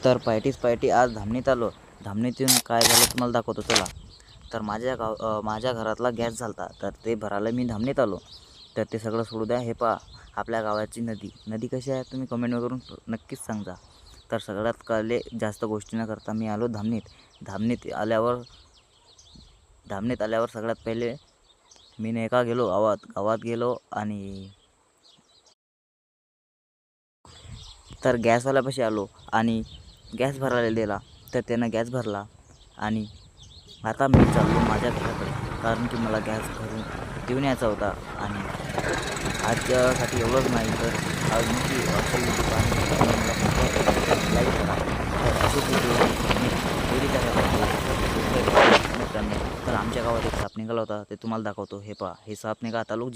तर पायटी आज धामणीत आलो. धामणीत येऊन काय झालं तुम्हाला दाखवतो चला. तर माझ्या घरातला गॅस झालता, तर ते भरायला मी धामणीत आलो. तर ते सगळं सोडू द्या. हे पहा आपल्या गावाची नदी कशी आहे तुम्ही कमेंट करून नक्कीच सांगा. तर सगळ्यात काले जास्त गोष्टी न करता मी आलो धामणीत. धामणीत आल्यावर सगळ्यात पहिले मी नाही का गेलो गावात गेलो आणि तर गॅसवाल्यापाशी आलो आणि गॅस भरायला दिला. तर त्यानं गॅस भरला आणि आता मी चाललो माझ्या घराकडे, कारण की मला गॅस भरून देऊन यायचा होता. आणि आजच्यासाठी एवढंच नाही, तर आज मोठी अशी दुकान लाईक करा. तर असे व्हिडिओ मी डेली मित्रांनो. तर आमच्या गावात एक साप निघाला होता, ते तुम्हाला दाखवतो. हे पहा, हे साप निघा आता लोक